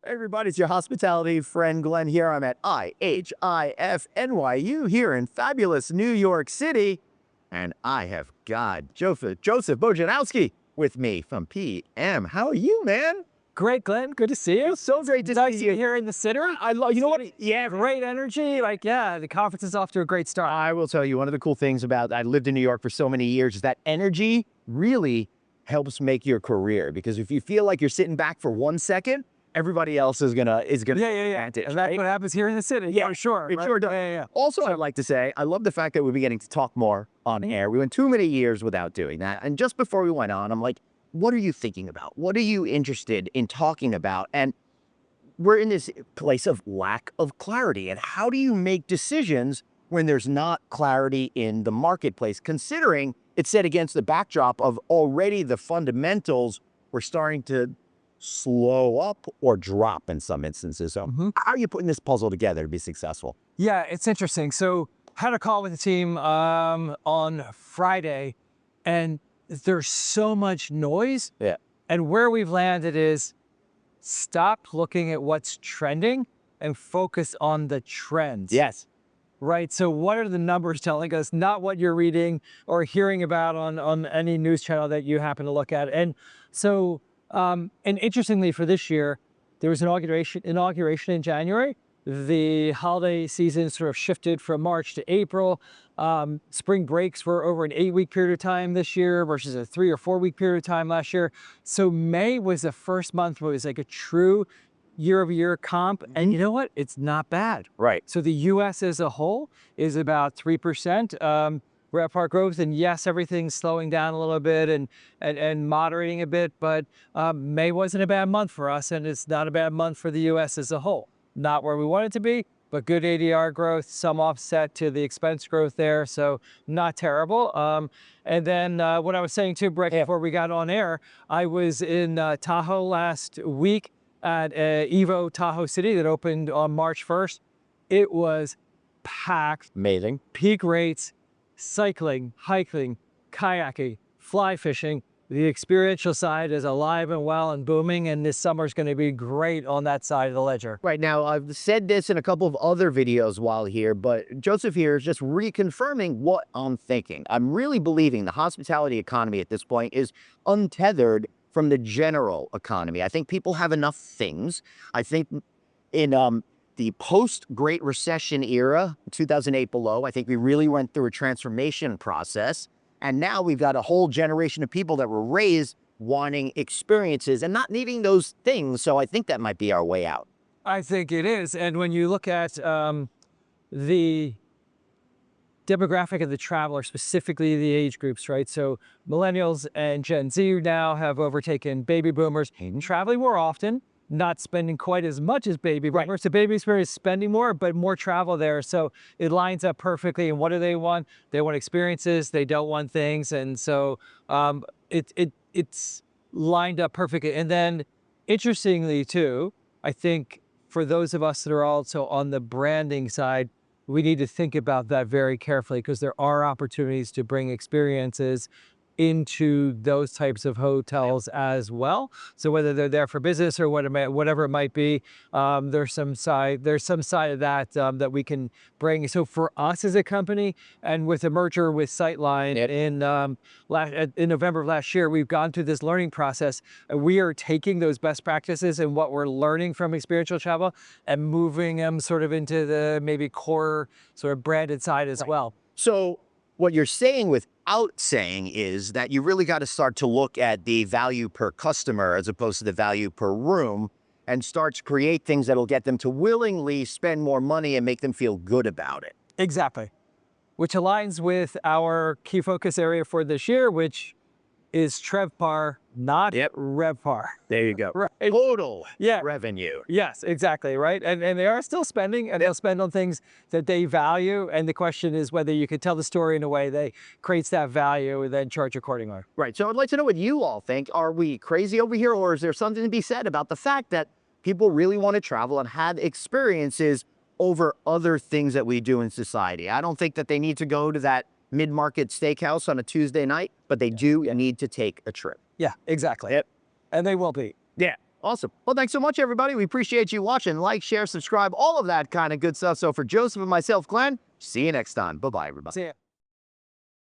Everybody, it's your hospitality friend Glenn here. I'm at IHIF NYU here in fabulous New York City. And I have got Joseph Bojanowski with me from PM. How are you, man? Great, Glenn. Good to see you. So great to Nice see to you. be here in the city. I love, you know what? Yeah, great energy. Like, yeah, the conference is off to a great start. I will tell you, one of the cool things about, I lived in New York for so many years, is that energy really helps make your career. Because if you feel like you're sitting back for 1 second, everybody else is gonna Yeah. advantage, And that's right? what happens here in the city. Yeah, for sure. it right? sure does. Yeah. Also, I'd like to say, I love the fact that we've been getting to talk more on air. We went too many years without doing that. And just before we went on, I'm like, what are you thinking about? What are you interested in talking about? And we're in this place of lack of clarity. And how do you make decisions when there's not clarity in the marketplace, considering it's set against the backdrop of already the fundamentals were starting to slow up or drop in some instances. So how are you putting this puzzle together to be successful? Yeah, it's interesting. So had a call with the team on Friday, and there's so much noise. Yeah. And where we've landed is stop looking at what's trending and focus on the trends. Yes. Right. So what are the numbers telling us? Not what you're reading or hearing about on any news channel that you happen to look at. And so, and interestingly for this year, there was an inauguration in January. The holiday season sort of shifted from March to April. Spring breaks were over an 8-week period of time this year versus a 3 or 4 week period of time last year. So May was the first month where it was like a true year-over-year comp. And you know what? It's not bad. Right. So the US as a whole is about 3% RevPAR growth. And yes, everything's slowing down a little bit and moderating a bit, but May wasn't a bad month for us, and it's not a bad month for the US as a whole. Not where we want it to be, but good ADR growth, some offset to the expense growth there, so not terrible. And then what I was saying too, Brett, before we got on air, I was in Tahoe last week at Evo Tahoe City that opened on March 1st. It was packed. Amazing. Peak rates, cycling, hiking, kayaking, fly fishing. The experiential side is alive and well and booming, and this summer is going to be great on that side of the ledger. Right. Now, I've said this in a couple of other videos while here, but Joseph here is just reconfirming what I'm thinking. I'm really believing the hospitality economy at this point is untethered from the general economy. I think people have enough things. I think in the post-Great Recession era, 2008 below, I think we really went through a transformation process. And now we've got a whole generation of people that were raised wanting experiences and not needing those things. So I think that might be our way out. I think it is. And when you look at the demographic of the traveler, specifically the age groups, right? So millennials and Gen Z now have overtaken baby boomers, traveling more often, not spending quite as much as baby boomers. Right. So baby boomers spending more, but more travel there. So it lines up perfectly. And what do they want? They want experiences. They don't want things. And so it's lined up perfectly. And then interestingly too, I think for those of us that are also on the branding side, we need to think about that very carefully, because there are opportunities to bring experiences into those types of hotels as well. So whether they're there for business or whatever it might be, there's some side of that that we can bring. So for us as a company, and with a merger with Sightline in November of last year, we've gone through this learning process. And we are taking those best practices and what we're learning from experiential travel and moving them sort of into the maybe core sort of branded side as well. So what you're saying without saying is that you really got to start to look at the value per customer as opposed to the value per room, and start to create things that'll get them to willingly spend more money and make them feel good about it. Exactly. Which aligns with our key focus area for this year, which is TRevPAR, not RevPAR. There you go. Right. Total revenue. Yes, exactly, right? And they are still spending, and they'll spend on things that they value. And the question is whether you can tell the story in a way that creates that value and then charge accordingly. Right. So I'd like to know what you all think. Are we crazy over here, or is there something to be said about the fact that people really want to travel and have experiences over other things that we do in society? I don't think that they need to go to that mid-market steakhouse on a Tuesday night, but they do need to take a trip. Yeah, exactly. And they will be. Yeah. Awesome. Well, thanks so much, everybody. We appreciate you watching. Like, share, subscribe, all of that kind of good stuff. So for Joseph and myself, Glenn, see you next time. Bye-bye, everybody. See ya.